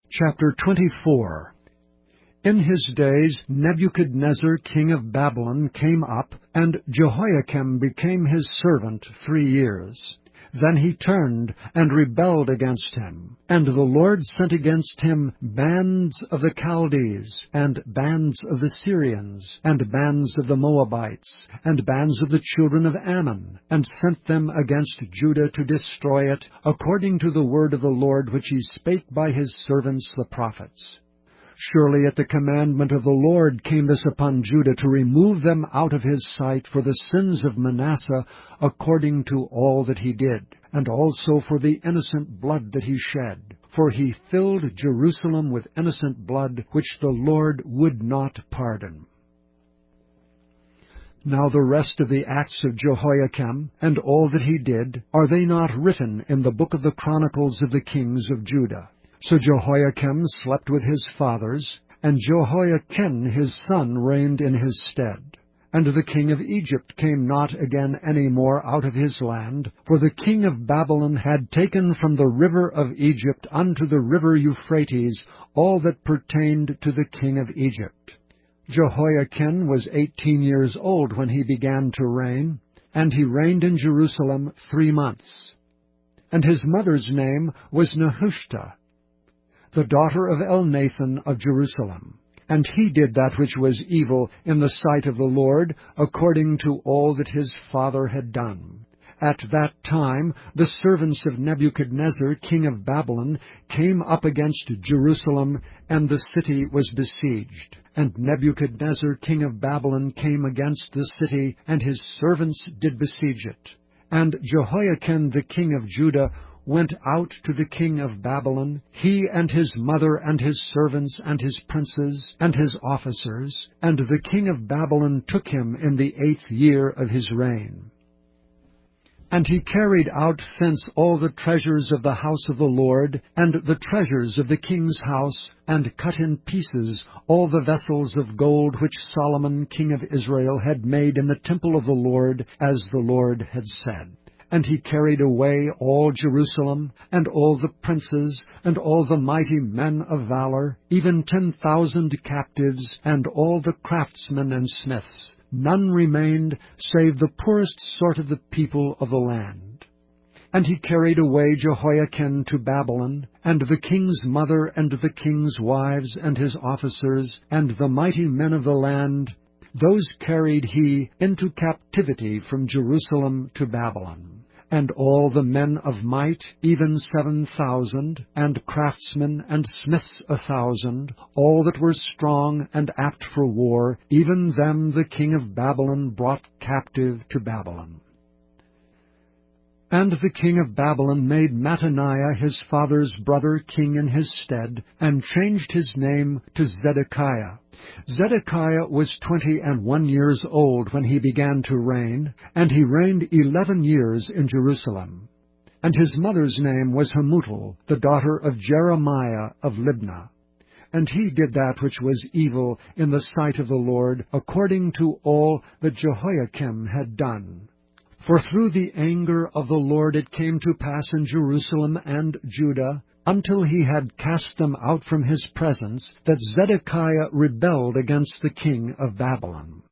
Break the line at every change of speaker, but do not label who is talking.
Chapter 24. In his days Nebuchadnezzar king of Babylon came up, and Jehoiakim became his servant 3 years. Then he turned and rebelled against him, and the Lord sent against him bands of the Chaldees, and bands of the Syrians, and bands of the Moabites, and bands of the children of Ammon, and sent them against Judah to destroy it, according to the word of the Lord which he spake by his servants the prophets. Surely at the commandment of the Lord came this upon Judah, to remove them out of his sight for the sins of Manasseh, according to all that he did, and also for the innocent blood that he shed. For he filled Jerusalem with innocent blood, which the Lord would not pardon. Now the rest of the acts of Jehoiakim, and all that he did, are they not written in the book of the Chronicles of the kings of Judah? So Jehoiakim slept with his fathers, and Jehoiachin his son reigned in his stead. And the king of Egypt came not again any more out of his land, for the king of Babylon had taken from the river of Egypt unto the river Euphrates all that pertained to the king of Egypt. Jehoiachin was 18 years old when he began to reign, and he reigned in Jerusalem 3 months. And his mother's name was Nehushta, the daughter of Elnathan of Jerusalem. And he did that which was evil in the sight of the Lord, according to all that his father had done. At that time the servants of Nebuchadnezzar king of Babylon came up against Jerusalem, and the city was besieged. And Nebuchadnezzar king of Babylon came against the city, and his servants did besiege it. And Jehoiakim the king of Judah went out to the king of Babylon, he and his mother and his servants and his princes and his officers, and the king of Babylon took him in the 8th year of his reign. And he carried out thence all the treasures of the house of the Lord, and the treasures of the king's house, and cut in pieces all the vessels of gold which Solomon king of Israel had made in the temple of the Lord, as the Lord had said. And he carried away all Jerusalem, and all the princes, and all the mighty men of valor, even 10,000 captives, and all the craftsmen and smiths. None remained, save the poorest sort of the people of the land. And he carried away Jehoiachin to Babylon, and the king's mother, and the king's wives, and his officers, and the mighty men of the land. Those carried he into captivity from Jerusalem to Babylon. And all the men of might, even 7,000, and craftsmen and smiths 1,000, all that were strong and apt for war, even them the king of Babylon brought captive to Babylon. And the king of Babylon made Mattaniah his father's brother king in his stead, and changed his name to Zedekiah. Zedekiah was 21 years old when he began to reign, and he reigned 11 years in Jerusalem. And his mother's name was Hamutal, the daughter of Jeremiah of Libnah. And he did that which was evil in the sight of the Lord, according to all that Jehoiakim had done. For through the anger of the Lord it came to pass in Jerusalem and Judah, until he had cast them out from his presence, that Zedekiah rebelled against the king of Babylon.